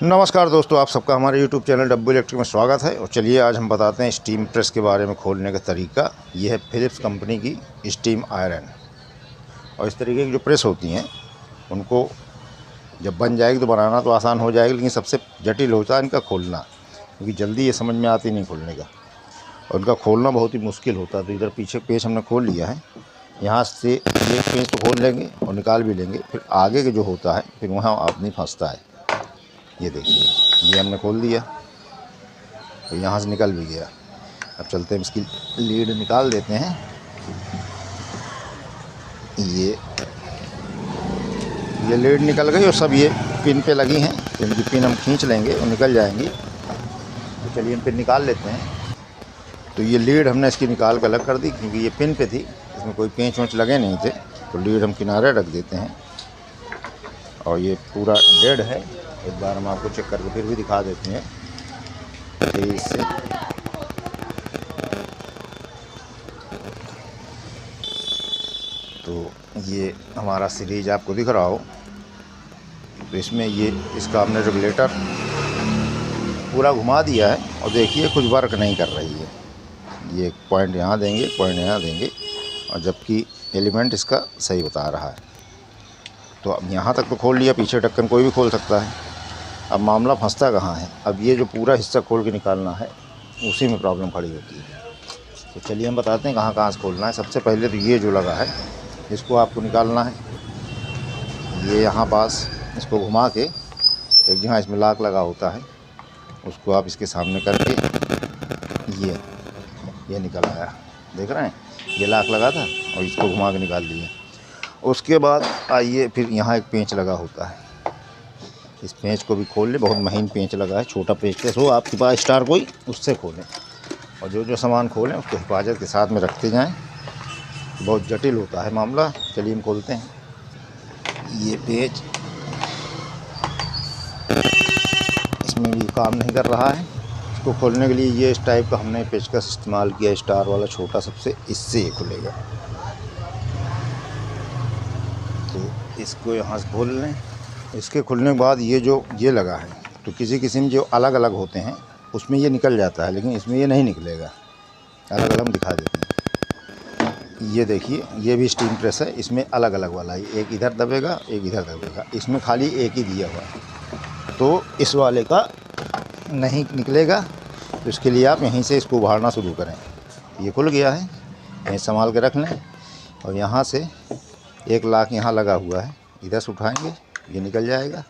नमस्कार दोस्तों, आप सबका हमारे YouTube चैनल डब्बू इलेक्ट्रिक में स्वागत है। और चलिए आज हम बताते हैं स्टीम प्रेस के बारे में खोलने का तरीका। ये है फिलिप्स कंपनी की स्टीम आयरन। और इस तरीके की जो प्रेस होती हैं उनको जब बन जाएगी तो बनाना तो आसान हो जाएगा, लेकिन सबसे जटिल होता है इनका खोलना, क्योंकि जल्दी ये समझ में आती नहीं खोलने का, और इनका खोलना बहुत ही मुश्किल होता है। तो इधर पीछे पेच हमने खोल लिया है, यहाँ से ये पेच तो खोल लेंगे और निकाल भी लेंगे, फिर आगे के जो होता है फिर वहाँ आप नहीं फंसता है। ये देखिए, ये हमने खोल दिया तो यहाँ से निकल भी गया। अब चलते हैं, इसकी लीड निकाल देते हैं। ये लीड निकल गई और सब ये पिन पे लगी हैं, तो इनकी पिन हम खींच लेंगे और निकल जाएंगी। तो चलिए इन पिन निकाल लेते हैं। तो ये लीड हमने इसकी निकाल कर अलग कर दी, क्योंकि ये पिन पे थी, इसमें कोई पेंच वेंच लगे नहीं थे। तो लीड हम किनारे रख देते हैं और ये पूरा डेड है। एक बार हम आपको चेक करके फिर भी दिखा देते हैं कि इससे तो ये हमारा सीरीज आपको दिख रहा हो, तो इसमें ये इसका हमने रेगुलेटर पूरा घुमा दिया है और देखिए कुछ वर्क नहीं कर रही है। ये पॉइंट यहाँ देंगे, पॉइंट यहाँ देंगे, और जबकि एलिमेंट इसका सही बता रहा है। तो अब यहाँ तक तो खोल लिया, पीछे ढक्कन कोई भी खोल सकता है। अब मामला फंसता कहाँ है, अब ये जो पूरा हिस्सा खोल के निकालना है उसी में प्रॉब्लम खड़ी होती है। तो चलिए हम बताते हैं कहाँ कहाँ से खोलना है। सबसे पहले तो ये जो लगा है इसको आपको निकालना है। ये यहाँ पास इसको घुमा के एक जहाँ इसमें लाक लगा होता है उसको आप इसके सामने करके ये निकल आया, देख रहे हैं, ये लाक लगा था और इसको घुमा के निकाल दिया। उसके बाद आइए, फिर यहाँ एक पेंच लगा होता है, इस पेंच को भी खोल ले। बहुत महीन पेंच लगा है, छोटा पेंच हो आपके पास स्टार कोई, उससे खोलें। और जो सामान खोलें उसको हिफाजत के साथ में रखते जाएं। बहुत जटिल होता है मामला। चलिए हम खोलते हैं। ये पेंच इसमें भी काम नहीं कर रहा है। इसको खोलने के लिए ये इस टाइप का हमने पेचकस इस्तेमाल किया, स्टार वाला छोटा सबसे, इससे ये खुलेगा। तो इसको यहाँ से खोल लें। इसके खुलने के बाद ये लगा है, तो किसी किस्म जो अलग अलग होते हैं उसमें ये निकल जाता है, लेकिन इसमें ये नहीं निकलेगा। अलग अलग हम दिखा देते हैं। ये देखिए, ये भी स्टीम प्रेस है, इसमें अलग अलग वाला है, एक इधर दबेगा एक इधर दबेगा। इसमें खाली एक ही दिया हुआ है, तो इस वाले का नहीं निकलेगा। तो इसके लिए आप यहीं से इसको उभारना शुरू करें। ये खुल गया है, यहीं संभाल के रख लें। और यहाँ से एक लाक यहाँ लगा हुआ है, इधर से उठाएँगे, ये निकल जाएगा।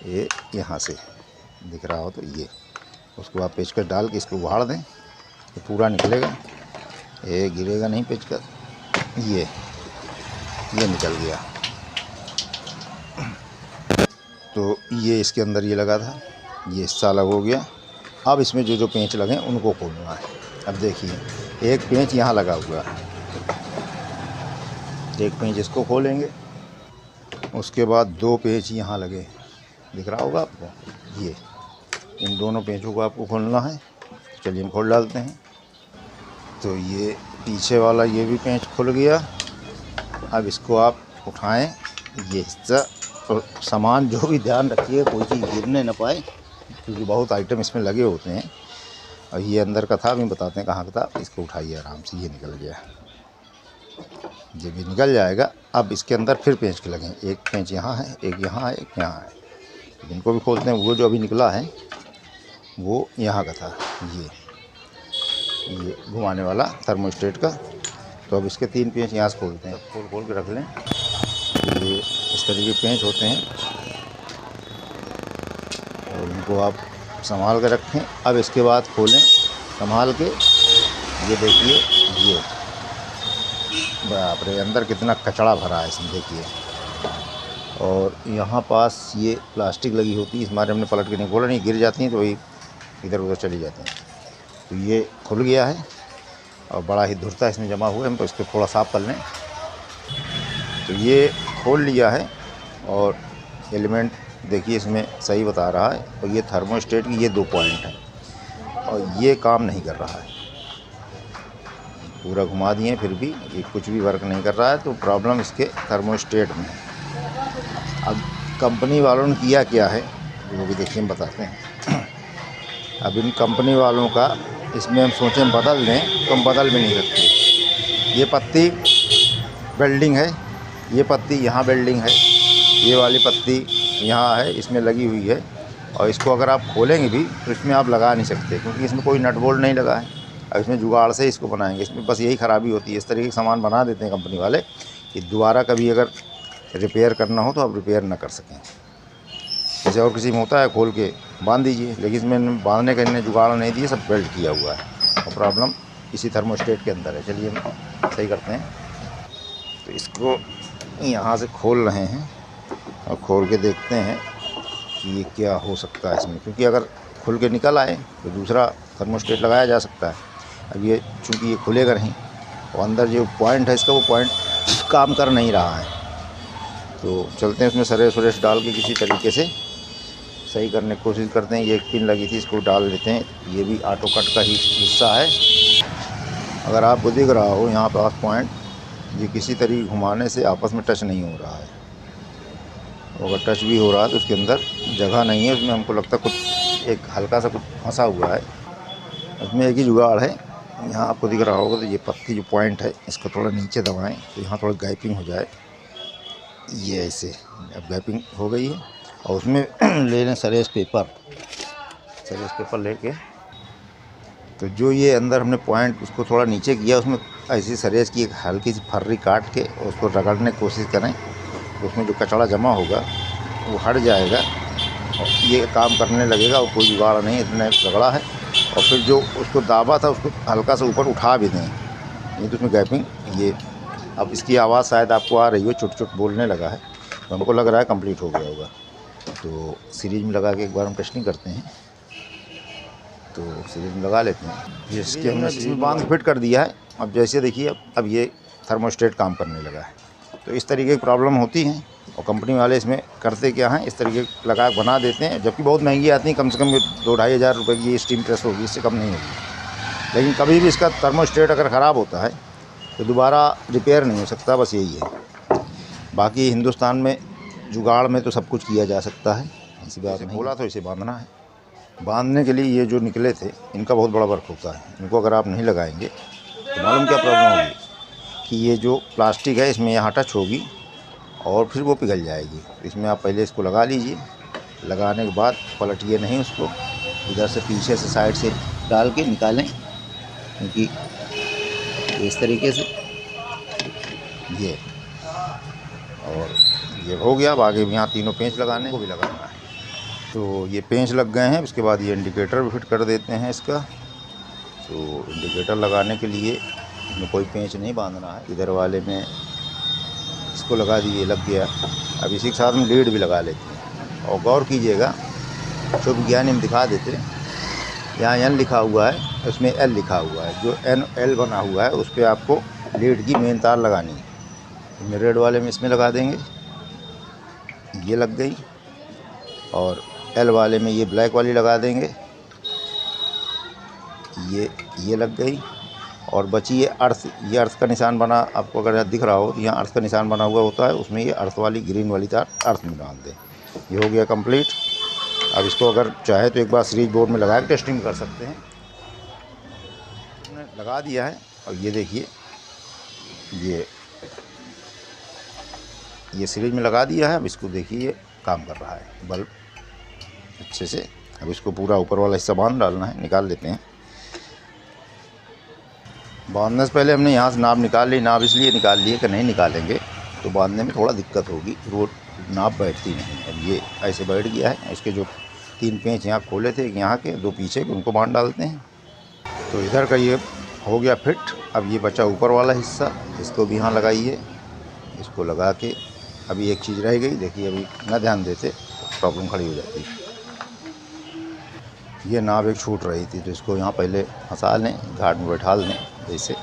ये यहाँ से दिख रहा हो तो ये उसको आप पेचकस डाल के इसको उभार दें तो पूरा निकलेगा। ये गिरेगा नहीं पेचकस। ये निकल गया। तो ये इसके अंदर ये लगा था, ये हिस्सा अलग हो गया। अब इसमें जो पेंच लगे उनको खोलना है। अब देखिए, एक पेंच यहाँ लगा हुआ है, एक पेंच इसको खोलेंगे। उसके बाद दो पेंच यहाँ लगे, दिख रहा होगा आपको। ये इन दोनों पेंचों को आपको खोलना है। चलिए हम खोल डालते हैं। तो ये पीछे वाला ये भी पेंच खुल गया। अब इसको आप उठाएं, ये हिस्सा, और सामान जो भी ध्यान रखिए कोई चीज़ गिरने ना पाए, क्योंकि बहुत आइटम इसमें लगे होते हैं। और ये अंदर का था, अभी बताते हैं कहाँ का था। इसको उठाइए आराम से, ये निकल गया, ये भी निकल जाएगा। अब इसके अंदर फिर पेंच के लगे, एक पेंच यहाँ है, एक यहाँ है, एक यहाँ है। इनको भी खोलते हैं। वो जो अभी निकला है वो यहाँ का था, ये घुमाने वाला थर्मोस्टेट का। तो अब इसके तीन पेंच यहाँ से खोलते हैं। खोल के रख लें। ये इस तरीके के पेंच होते हैं और इनको आप संभाल के रखें। अब इसके बाद खोलें संभाल के। ये देखिए, ये बाप रे, अंदर कितना कचरा भरा है इसमें, देखिए। और यहाँ पास ये प्लास्टिक लगी होती है, इस बारे हमने पलट के नहीं खोला, नहीं गिर जाती हैं तो वही इधर उधर चली जाती हैं। तो ये खुल गया है और बड़ा ही धुरता इसमें जमा हुआ है। हम तो इसको थोड़ा साफ़ कर लें। तो ये खोल लिया है और एलिमेंट देखिए इसमें सही बता रहा है। और ये थर्मोस्टेट की ये 2 पॉइंट हैं और ये काम नहीं कर रहा है। पूरा घुमा दिए फिर भी ये कुछ भी वर्क नहीं कर रहा है, तो प्रॉब्लम इसके थर्मोस्टेट में है। अब कंपनी वालों ने किया क्या है, वो भी देखिए हम बताते हैं। अब इन कंपनी वालों का इसमें हम सोचें बदल दें तो हम बदल भी नहीं सकते। ये पत्ती वेल्डिंग है, ये पत्ती यहाँ वेल्डिंग है, ये वाली पत्ती यहाँ है, इसमें लगी हुई है। और इसको अगर आप खोलेंगे भी तो इसमें आप लगा नहीं सकते, क्योंकि इसमें कोई नट बोल्ट नहीं लगा है। अब इसमें जुगाड़ से इसको बनाएंगे, इसमें बस यही ख़राबी होती है। इस तरीके के सामान बना देते हैं कंपनी वाले कि दोबारा कभी अगर रिपेयर करना हो तो आप रिपेयर ना कर सकें। जैसे और किसी में होता है खोल के बांध दीजिए, लेकिन इसमें बांधने का इन्हें जुगाड़ नहीं दिए, सब बेल्ट किया हुआ है और प्रॉब्लम इसी थर्मोस्टेट के अंदर है। चलिए हम सही करते हैं। तो इसको यहाँ से खोल रहे हैं और खोल के देखते हैं कि ये क्या हो सकता है इसमें, क्योंकि अगर खुल के निकल आए तो दूसरा थर्मोस्टेट लगाया जा सकता है। अब ये चूँकि ये खुलेगा नहीं और अंदर जो पॉइंट है इसका, वो पॉइंट काम कर नहीं रहा है। तो चलते हैं उसमें सरेस वरेस डाल के किसी तरीके से सही करने की कोशिश करते हैं। ये एक पिन लगी थी, इसको डाल लेते हैं। ये भी ऑटो कट का ही हिस्सा है। अगर आपको दिख रहा हो यहाँ पास पॉइंट, ये किसी तरीके घुमाने से आपस में टच नहीं हो रहा है। अगर टच भी हो रहा है तो उसके अंदर जगह नहीं है, उसमें हमको लगता है कुछ एक हल्का सा कुछ फंसा हुआ है। उसमें एक ही जुगाड़ है, यहाँ आपको दिख रहा होगा। तो ये पत्ती जो पॉइंट है इसको थोड़ा नीचे दबाएं तो यहाँ थोड़ा गैपिंग हो जाए। ये ऐसे अब गैपिंग हो गई है। और उसमें ले लें सरेस पेपर लेके, तो जो ये अंदर हमने पॉइंट उसको थोड़ा नीचे किया, उसमें ऐसी सरेस की एक हल्की सी फर्री काट के उसको रगड़ने की कोशिश करें तो उसमें जो कचरा जमा होगा वो हट जाएगा और ये काम करने लगेगा। और कोई जुगाड़ नहीं, इतना रगड़ा है। और फिर जो उसको दाबा था उसको हल्का सा ऊपर उठा भी दें, नहीं तो उसमें गैपिंग ये। अब इसकी आवाज़ शायद आपको आ रही हो, चुट चुट बोलने लगा है, तो हमको लग रहा है कंप्लीट हो गया होगा। तो सीरीज में लगा के एक बार हम टेस्टिंग करते हैं। तो सीरीज में लगा लेते हैं। इसके हमने इसमें बांध के फिट कर दिया है। अब जैसे देखिए अब ये थर्मोस्टेट काम करने लगा है। तो इस तरीके की प्रॉब्लम होती हैं और कंपनी वाले इसमें करते क्या हैं, इस तरीके लगा बना देते हैं, जबकि बहुत महंगी आती हैं। कम से कम 2-2.5 हज़ार रुपये की ये स्टीम प्रेस होगी, इससे कम नहीं होगी। लेकिन कभी भी इसका थर्मोस्टेट अगर ख़राब होता है तो दोबारा रिपेयर नहीं हो सकता, बस यही है। बाकी हिंदुस्तान में जुगाड़ में तो सब कुछ किया जा सकता है, ऐसी बात नहीं। बोला तो इसे बांधना है। बांधने के लिए ये जो निकले थे इनका बहुत बड़ा वर्क होता है। इनको अगर आप नहीं लगाएंगे तो मालूम क्या प्रॉब्लम होगी कि ये जो प्लास्टिक है इसमें यहाँ टच होगी और फिर वो पिघल जाएगी। इसमें आप पहले इसको लगा लीजिए। लगाने के बाद पलटिए नहीं उसको, इधर से पीछे से साइड से डाल के निकालें, क्योंकि इस तरीके से ये और ये हो गया। अब आगे भी यहाँ तीनों पेंच लगाने को भी लगाना है। तो ये पेंच लग गए हैं। उसके बाद ये इंडिकेटर भी फिट कर देते हैं इसका। तो इंडिकेटर लगाने के लिए इसमें कोई पेंच नहीं बांधना है, इधर वाले में इसको लगा दिए, लग गया। अब इसी के साथ में लीड भी लगा लेते हैं। और गौर कीजिएगा, जो विज्ञान हम दिखा देते हैं, यहाँ एन लिखा हुआ है, उसमें एल लिखा हुआ है। जो एन एल बना हुआ है उस पर आपको लीड की मेन तार लगानी है। इसमें रेड वाले में इसमें लगा देंगे, ये लग गई। और एल वाले में ये ब्लैक वाली लगा देंगे, ये लग गई। और बची ये अर्थ, ये अर्थ का निशान बना, आपको अगर दिख रहा हो तो यहाँ अर्थ का निशान बना हुआ होता है, उसमें ये अर्थ वाली ग्रीन वाली तार अर्थ में डाल दें। ये हो गया कंप्लीट। अब इसको अगर चाहे तो एक बार सीरीज बोर्ड में लगा के टेस्टिंग कर सकते हैं। हमने लगा दिया है और ये देखिए ये सीरीज में लगा दिया है। अब इसको देखिए ये काम कर रहा है बल्ब अच्छे से। अब इसको पूरा ऊपर वाला हिस्सा बांध डालना है, निकाल लेते हैं। बांधने से पहले हमने यहाँ से नाप निकाल ली। नाप इसलिए निकाल लिए कि नहीं निकालेंगे तो बांधने में थोड़ा दिक्कत होगी, वो नाप बैठती नहीं। अब ये ऐसे बैठ गया है। इसके जो 3 पेंच यहाँ खोले थे, यहाँ के 2 पीछे के, उनको बांध डालते हैं। तो इधर का ये हो गया फिट। अब ये बचा ऊपर वाला हिस्सा, इसको भी यहाँ लगाइए। इसको लगा के अभी एक चीज़ रह गई, देखिए अभी ना ध्यान देते तो प्रॉब्लम खड़ी हो जाती। ये नाप एक छूट रही थी, तो इसको यहाँ पहले फंसा लें, घाट में बैठा लें जैसे।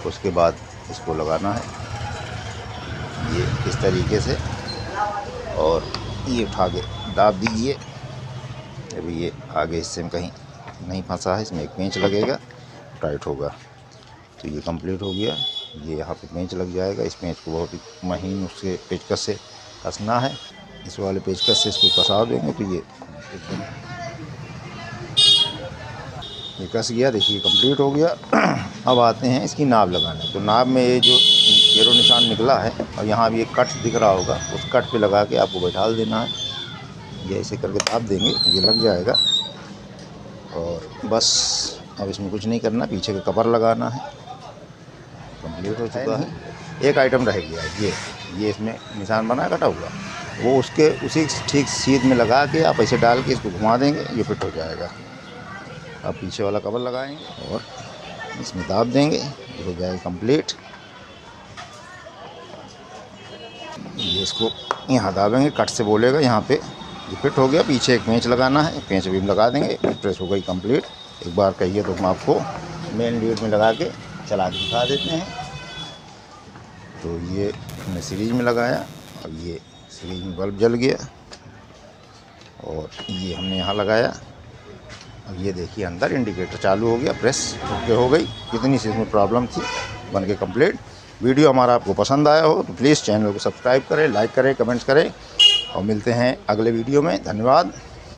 उसके बाद इसको लगाना है ये इस तरीके से, और ये उठा के दाब दीजिए। अभी ये आगे हिस्से में कहीं नहीं फंसा है, इसमें एक पेंच लगेगा, टाइट होगा। तो ये कंप्लीट हो गया। ये यहाँ पे पेंच लग जाएगा। इस पेंच को बहुत ही महीन उससे पेचकस से कसना है। इस वाले पेचकस से इसको कसा देंगे तो ये एकदम ये कस गया। देखिए कंप्लीट हो गया। अब आते हैं इसकी नाब लगाने। तो नाब में ये जो एरो निशान निकला है और यहाँ भी एक कट दिख रहा होगा, उस कट पे लगा के आपको बैठा देना है। ये ऐसे करके दाब देंगे, ये लग जाएगा। और बस अब इसमें कुछ नहीं करना, पीछे का कवर लगाना है। कंप्लीट हो चुका है। एक आइटम रह गया है, ये इसमें निशान बना कटा हुआ, वो उसके उसी ठीक सीध में लगा के आप ऐसे डाल के इसको घुमा देंगे, ये फिट हो जाएगा। अब पीछे वाला कवर लगाएंगे और इसमें दाब देंगे, ये हो जाएगा कंप्लीट। ये इसको यहाँ दाबेंगे, कट से बोलेगा यहाँ पे, ये फिट हो गया। पीछे एक पेंच लगाना है, पेंच भी लगा देंगे, प्रेस हो गई कंप्लीट। एक बार कहिए तो हम आपको मेन लीड में लगा के चला के दिखा देते हैं। तो ये हमने सीरीज में लगाया, अब ये सीरीज में बल्ब जल गया और ये हमने यहाँ लगाया। अब ये देखिए अंदर इंडिकेटर चालू हो गया, प्रेस ओके हो गई। कितनी सी इसमें प्रॉब्लम थी, बन के कंप्लीट। वीडियो हमारा आपको पसंद आया हो तो प्लीज़ चैनल को सब्सक्राइब करें, लाइक करें, कमेंट्स करें और मिलते हैं अगले वीडियो में। धन्यवाद।